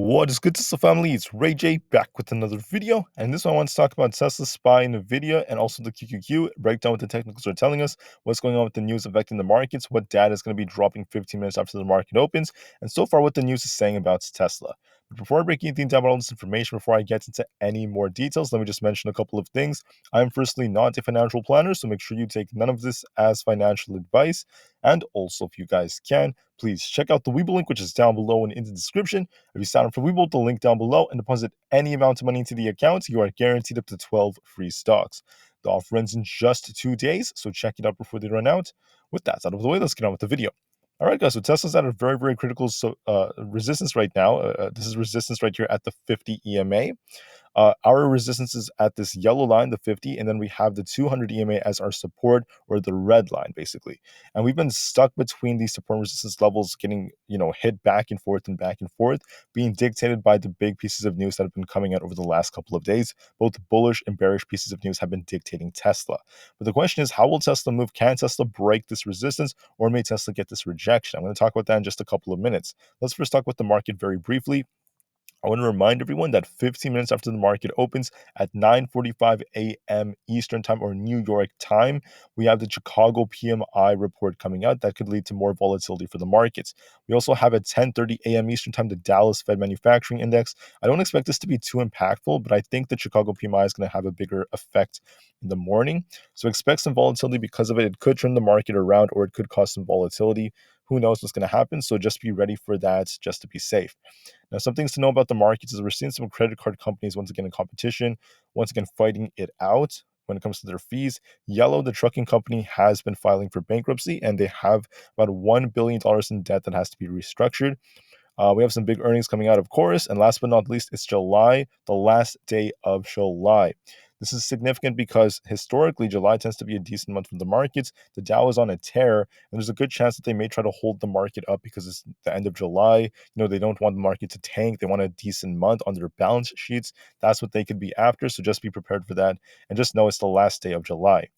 What is good, Tesla family? It's Ray J back with another video, and this one I want to talk about Tesla SPY, Nvda, and also the QQQ. Break down what the technicals are telling us, what's going on with the news affecting the markets, what data is going to be dropping 15 minutes after the market opens, and so far what the news is saying about Tesla. But before I break anything down about all this information, before I get into any more details, let me just mention a couple of things. I'm firstly not a financial planner, so make sure you take none of this as financial advice. And also, if you guys can, please check out the Webull link, which is down below and in the description. If you sign up for Webull, the link down below, and deposit any amount of money into the account, you are guaranteed up to 12 free stocks. The offer runs in just 2 days, so check it out before they run out. With that out of the way, let's get on with the video. All right, guys, so Tesla's at a very, very critical resistance right now. This is resistance right here at the 50 EMA. Our resistance is at this yellow line, the 50, and then we have the 200 EMA as our support, or the red line, basically. And we've been stuck between these support and resistance levels, getting, hit back and forth, being dictated by the big pieces of news that have been coming out over the last couple of days. Both bullish and bearish pieces of news have been dictating Tesla. But the question is, how will Tesla move? Can Tesla break this resistance, or may Tesla get this rejection? I'm going to talk about that in just a couple of minutes. Let's first talk about the market very briefly. I want to remind everyone that 15 minutes after the market opens at 9:45 a.m. Eastern Time, or New York time, we have the Chicago PMI report coming out that could lead to more volatility for the markets. We also have at 10:30 a.m. Eastern Time the Dallas Fed Manufacturing Index. I don't expect this to be too impactful, but I think the Chicago PMI is going to have a bigger effect in the morning. So expect some volatility because of it. It could turn the market around, or it could cause some volatility. Who knows what's going to happen? So just be ready for that, just to be safe. Now, some things to know about the markets is we're seeing some credit card companies once again in competition, once again fighting it out when it comes to their fees. Yellow, the trucking company, has been filing for bankruptcy, and they have about $1 billion in debt that has to be restructured. We have some big earnings coming out, of course. And last but not least, it's July, the last day of July. This is significant because historically, July tends to be a decent month for the markets. The Dow is on a tear, and there's a good chance that they may try to hold the market up because it's the end of July. They don't want the market to tank. They want a decent month on their balance sheets. That's what they could be after. So just be prepared for that. And just know it's the last day of July.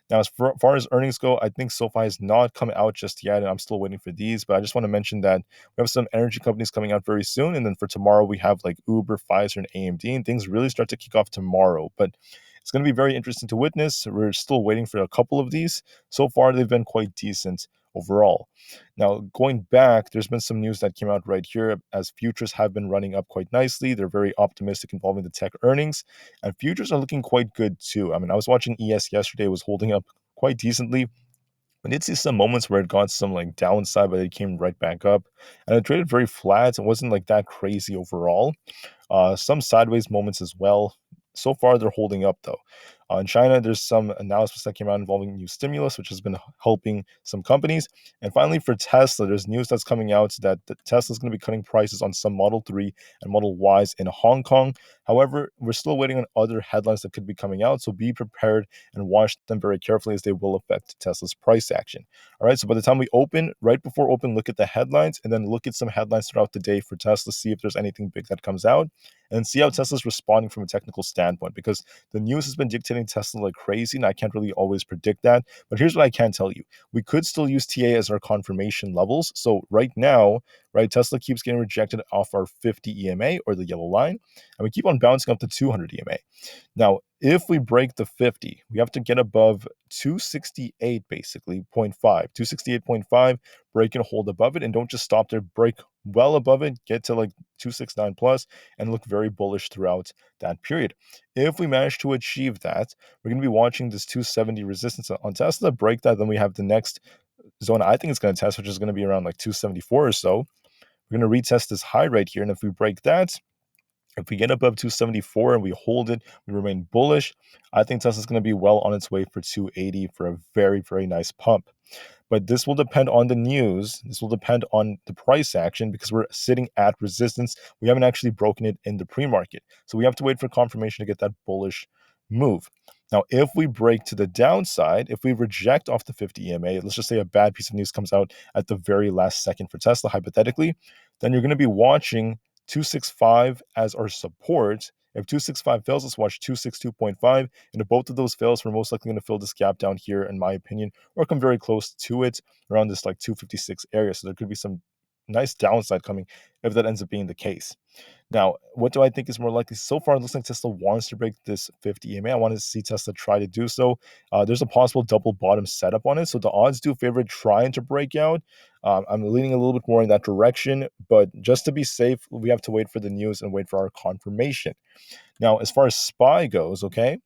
Now, as far as earnings go, I think SoFi has not come out just yet, and I'm still waiting for these. But I just want to mention that we have some energy companies coming out very soon, and then for tomorrow we have like Uber, Pfizer, and AMD, and things really start to kick off tomorrow. But it's going to be very interesting to witness. We're still waiting for a couple of these. So far, they've been quite decent overall. Now, going back, there's been some news that came out right here as futures have been running up quite nicely. They're very optimistic involving the tech earnings, and futures are looking quite good too. I mean, I was watching ES yesterday, it was holding up quite decently. I did see some moments where it got some like downside, but it came right back up, and it traded very flat. It wasn't like that crazy overall. Some sideways moments as well. So far, they're holding up though. In China, there's some announcements that came out involving new stimulus, which has been helping some companies. And finally, for Tesla, there's news that's coming out that Tesla is going to be cutting prices on some Model 3 and Model Ys in Hong Kong. However, we're still waiting on other headlines that could be coming out, so be prepared and watch them very carefully as they will affect Tesla's price action. All right, so by the time we open, right before open, look at the headlines and then look at some headlines throughout the day for Tesla, see if there's anything big that comes out, and see how Tesla's responding from a technical standpoint, because the news has been dictating Tesla like crazy, and I can't really always predict that. But here's what I can tell you. We could still use TA as our confirmation levels. So right now, right, Tesla keeps getting rejected off our 50 EMA, or the yellow line, and we keep on bouncing up to 200 EMA. Now, if we break the 50, we have to get above 268, basically, 0.5, 268.5, break and hold above it, and don't just stop there, break well above it, get to like 269 plus, and look very bullish throughout that period. If we manage to achieve that, we're going to be watching this 270 resistance on Tesla, break that, then we have the next zone I think it's going to test, which is going to be around like 274 or so. We're going to retest this high right here, and if we break that, if we get above 274 and we hold it, we remain bullish, I think Tesla's going to be well on its way for 280 for a very, very nice pump. But this will depend on the news. This will depend on the price action because we're sitting at resistance. We haven't actually broken it in the pre-market. So we have to wait for confirmation to get that bullish move. Now, if we break to the downside, if we reject off the 50 EMA, let's just say a bad piece of news comes out at the very last second for Tesla, hypothetically, then you're going to be watching 265 as our support. If 265 fails, let's watch 262.5. And if both of those fails, we're most likely going to fill this gap down here, in my opinion, or come very close to it around this like 256 area. So there could be some nice downside coming if that ends up being the case. Now, what do I think is more likely? So far, it looks like Tesla wants to break this 50 EMA. I want to see Tesla try to do so. There's a possible double bottom setup on it, so the odds do favor trying to break out. I'm leaning a little bit more in that direction, but just to be safe, we have to wait for the news and wait for our confirmation. Now, as far as SPY goes, okay,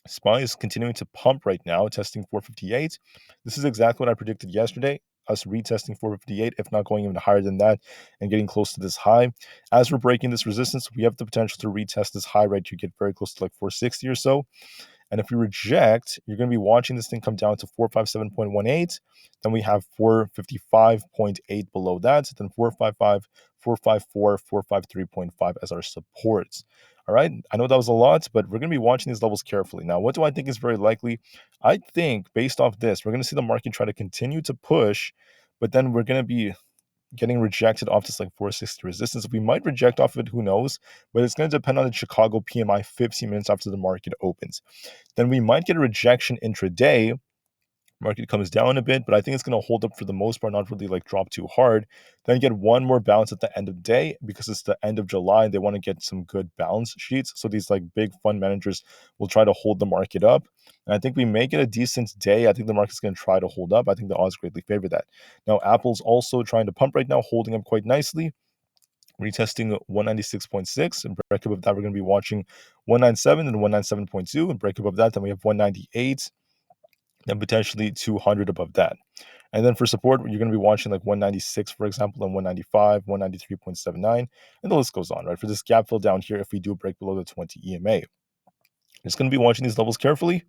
SPY is continuing to pump right now, testing 458. This is exactly what I predicted yesterday. Us retesting 458, if not going even higher than that, and getting close to this high. As we're breaking this resistance, we have the potential to retest this high right to get very close to like 460 or so. And if we reject, you're going to be watching this thing come down to 457.18. Then we have 455.8 below that. Then 455, 454, 453.5 as our supports. All right. I know that was a lot, but we're going to be watching these levels carefully. Now, what do I think is very likely? I think based off this, we're going to see the market try to continue to push, but then we're going to be getting rejected off this like 460 resistance. We might reject off of it, who knows? But it's going to depend on the Chicago PMI 15 minutes after the market opens. Then we might get a rejection intraday. Market comes down a bit, but I think it's going to hold up for the most part, not really like drop too hard. Then get one more bounce at the end of the day because it's the end of July and they want to get some good balance sheets. So these like big fund managers will try to hold the market up. And I think we may get a decent day. I think the market's going to try to hold up. I think the odds greatly favor that. Now, Apple's also trying to pump right now, holding up quite nicely, retesting 196.6, and break above that we're going to be watching 197 and 197.2, and break above that then we have 198 and potentially 200 above that. And then for support, you're going to be watching like 196, for example, and 195, 193.79, and the list goes on, right? For this gap fill down here, if we do break below the 20 EMA, just going to be watching these levels carefully.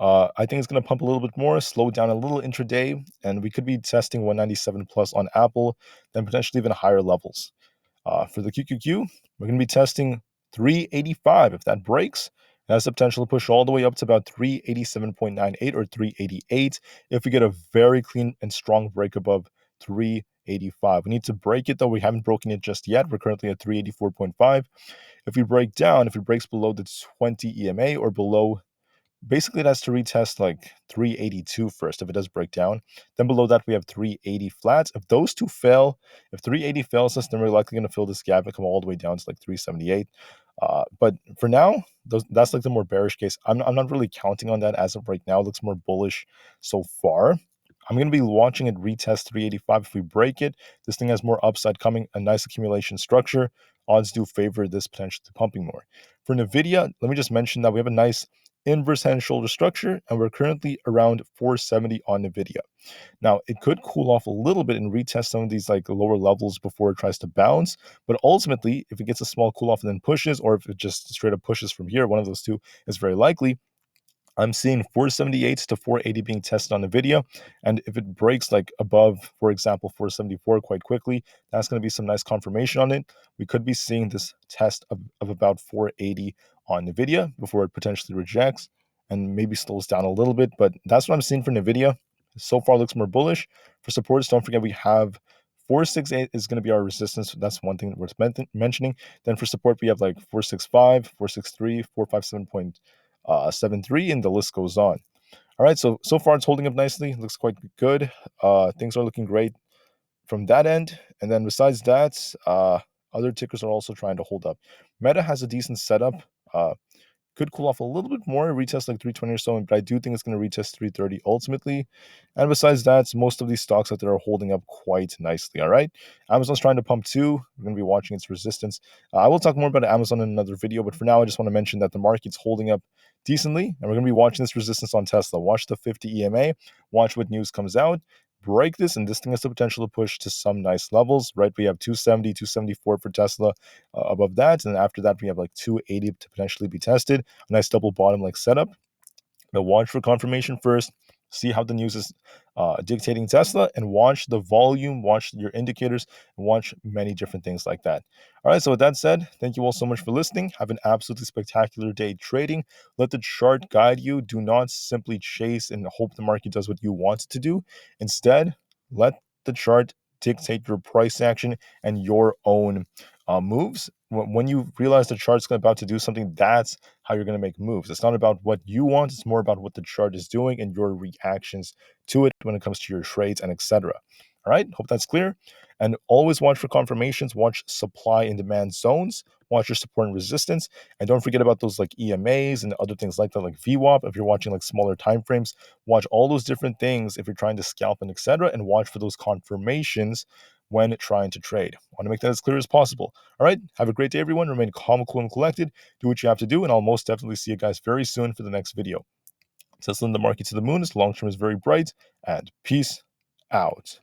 I think it's going to pump a little bit more, slow down a little intraday, and we could be testing 197 plus on Apple, then potentially even higher levels. For the QQQ, we're going to be testing 385. If that breaks, it has the potential to push all the way up to about 387.98 or 388 if we get a very clean and strong break above 385. We need to break it, though. We haven't broken it just yet. We're currently at 384.5. If we break down, if it breaks below the 20 EMA or below, basically it has to retest like 382 first if it does break down. Then below that we have 380 flats. If those two fail, if 380 fails us, then we're likely going to fill this gap and come all the way down to like 378. But for now, that's like the more bearish case. I'm not really counting on that as of right now. It looks more bullish so far. I'm going to be watching it retest 385. If we break it, this thing has more upside coming, a nice accumulation structure. Odds do favor this potential to pumping more. For Nvda, let me just mention that we have a nice inverse head and shoulder structure, and we're currently around 470 on Nvidia. Now, it could cool off a little bit and retest some of these like lower levels before it tries to bounce, but ultimately, if it gets a small cool off and then pushes, or if it just straight up pushes from here, one of those two is very likely. I'm seeing 478 to 480 being tested on Nvidia, and if it breaks like above, for example, 474 quite quickly, that's going to be some nice confirmation on it. We could be seeing this test of about 480 on Nvidia before it potentially rejects and maybe slows down a little bit, but that's what I'm seeing for Nvidia. So far looks more bullish. For supports, don't forget we have 468 is going to be our resistance. That's one thing worth mentioning. Then for support, we have like 465, 463, 457.73, and the list goes on. All right, so far it's holding up nicely. Looks quite good. Things are looking great from that end. And then besides that, other tickers are also trying to hold up. Meta has a decent setup. Could cool off a little bit more, retest like 320 or so, but I do think it's going to retest 330 ultimately. And besides that, most of these stocks out there are holding up quite nicely. All right, Amazon's trying to pump too. We're going to be watching its resistance. I will talk more about Amazon in another video, but for now, I just want to mention that the market's holding up decently, and we're going to be watching this resistance on Tesla. Watch the 50 EMA, watch what news comes out. Break this, and this thing has the potential to push to some nice levels, right? We have 270, 274 for Tesla above that, and after that, we have like 280 to potentially be tested. A nice double bottom like setup. But watch for confirmation first. See how the news is dictating Tesla, and watch the volume, watch your indicators, and watch many different things like that. All right, so with that said, thank you all so much for listening. Have an absolutely spectacular day trading. Let the chart guide you. Do not simply chase and hope the market does what you want it to do. Instead, let the chart dictate your price action and your own moves. When you realize the chart's about to do something, that's how you're going to make moves. It's not about what you want, it's more about what the chart is doing and your reactions to it when it comes to your trades and etc. All right, hope that's clear. And always watch for confirmations, watch supply and demand zones, watch your support and resistance, and don't forget about those like EMAs and other things like that, like VWAP. If you're watching like smaller time frames, watch all those different things if you're trying to scalp and etc., and watch for those confirmations when trying to trade. I want to make that as clear as possible. All right, have a great day, everyone. Remain calm, cool, and collected. Do what you have to do, and I'll most definitely see you guys very soon for the next video. Tesla in the market to the moon. Long term is very bright, and peace out.